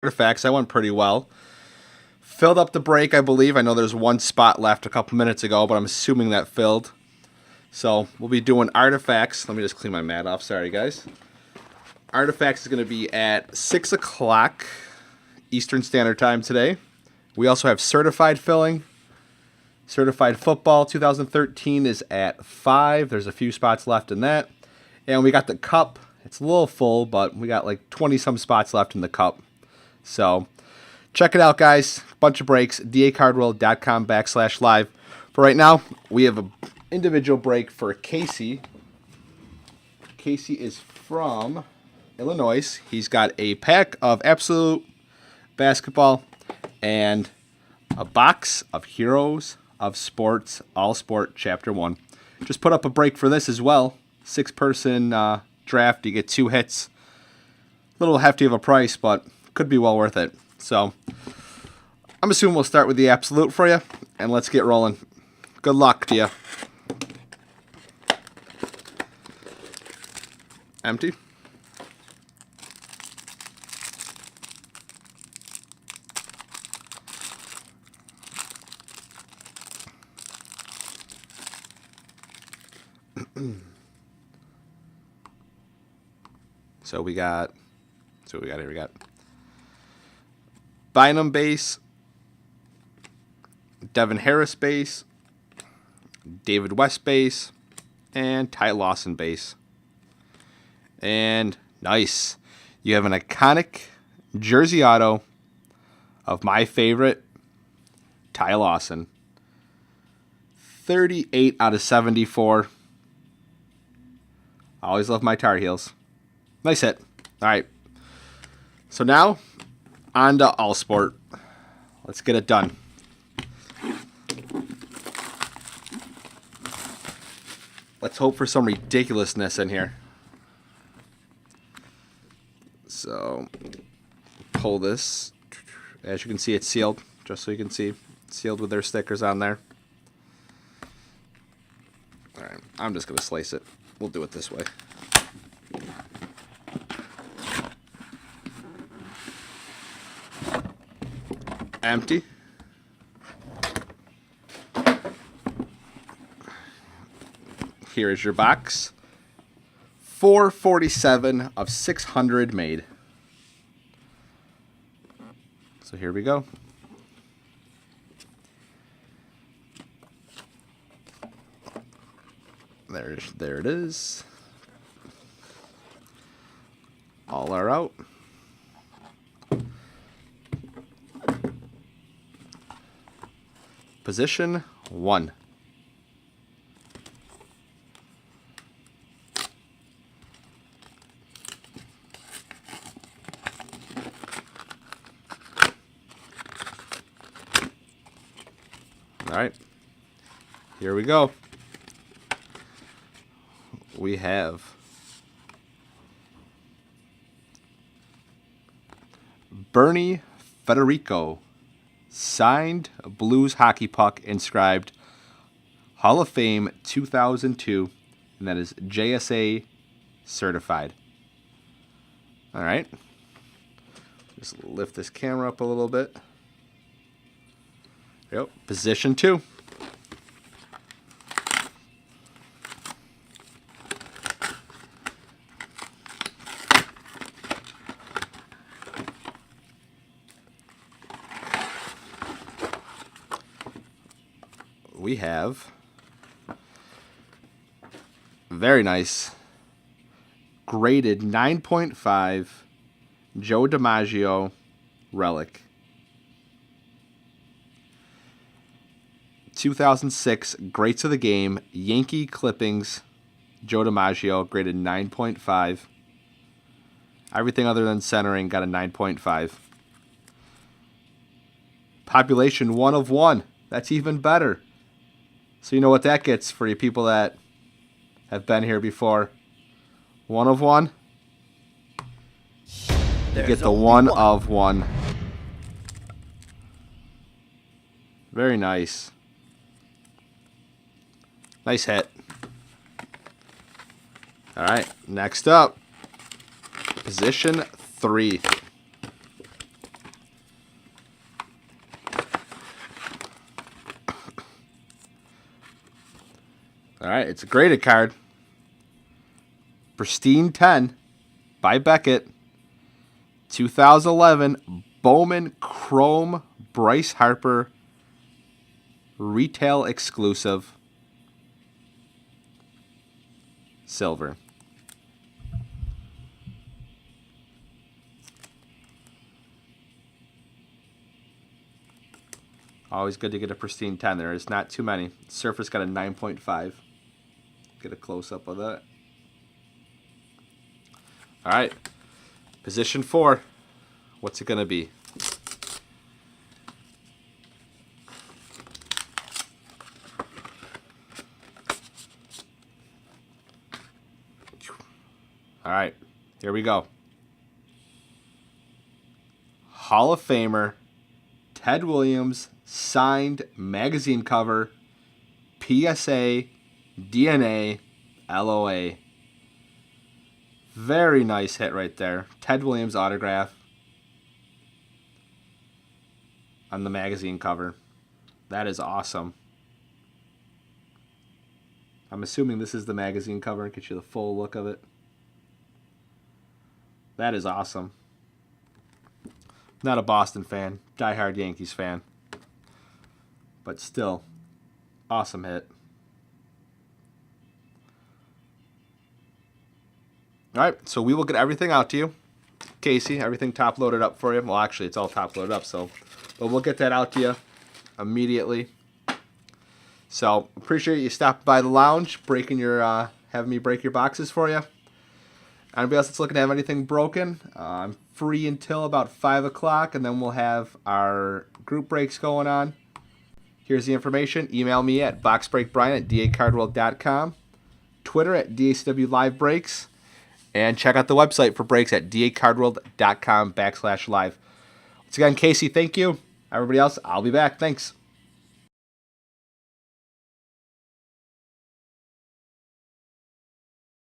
Artifacts. I went pretty well. Filled up the break, I believe. I know there's one spot left a couple minutes ago, but I'm assuming that filled. So we'll be doing Artifacts. Let me just clean my mat off. Sorry, guys. Artifacts is going to be at 6 o'clock Eastern Standard Time today. We also have Certified Filling. Certified Football 2013 is at 5. There's a few spots left in that. And we got the Cup. It's a little full, but we got like 20-some spots left in the Cup. So check it out, guys. Bunch of breaks. dacardworld.com/live. For right now, we have an individual break for Casey. Casey is from Illinois. He's got a pack of Absolute Basketball and a box of Heroes of Sports All Sport Chapter 1. Just put up a break for this as well. 6-person draft. You get 2 hits. A little hefty of a price, but could be well worth it. So I'm assuming we'll start with the Absolute for you, and let's get rolling. Good luck to you. Empty. So we got here. We got Bynum base, Devin Harris base, David West base, and Ty Lawson base. And nice. You have an iconic jersey auto of my favorite, Ty Lawson. 38 out of 74. I always love my Tar Heels. Nice hit. All right. So now, on to All Sport. Let's get it done. Let's hope for some ridiculousness in here. So, pull this. As you can see, it's sealed. Just so you can see. Sealed with their stickers on there. All right. I'm just going to slice it. We'll do it this way. Empty. Here is your box. 447 of 600 made. So here we go. There it is. All are out. Position 1. All right. Here we go. We have Bernie Federico. Signed Blues hockey puck inscribed Hall of Fame 2002, and that is JSA certified. All right. Just lift this camera up a little bit. Yep. Position 2. We have very nice graded 9.5 Joe DiMaggio relic. 2006 Greats of the Game Yankee Clippings Joe DiMaggio graded 9.5. Everything other than centering got a 9.5. Population 1 of 1. That's even better. So you know what that gets for you people that have been here before. 1 of 1. You get the 1 of 1. Very nice. Nice hit. All right, next up. Position 3. All right, it's a graded card. Pristine 10 by Beckett. 2011 Bowman Chrome Bryce Harper retail exclusive. Silver. Always good to get a pristine 10 there. It's not too many. Surface got a 9.5. Get a close-up of that. All right. Position 4. What's it going to be? All right. Here we go. Hall of Famer Ted Williams signed magazine cover, PSA, DNA, LOA. Very nice hit right there. Ted Williams autograph on the magazine cover. That is awesome. I'm assuming this is the magazine cover and get you the full look of it. That is awesome. Not a Boston fan, diehard Yankees fan. But still, awesome hit. All right, so we will get everything out to you. Casey, everything top loaded up for you. Well, actually, it's all top loaded up, but we'll get that out to you immediately. So, appreciate you stopping by the lounge, having me break your boxes for you. Anybody else that's looking to have anything broken, I'm free until about 5 o'clock, and then we'll have our group breaks going on. Here's the information. Email me at boxbreakbrian@dacardworld.com, Twitter at DACWLiveBreaks, and check out the website for breaks at dacardworld.com/live. Once again, Casey, thank you. Everybody else, I'll be back. Thanks.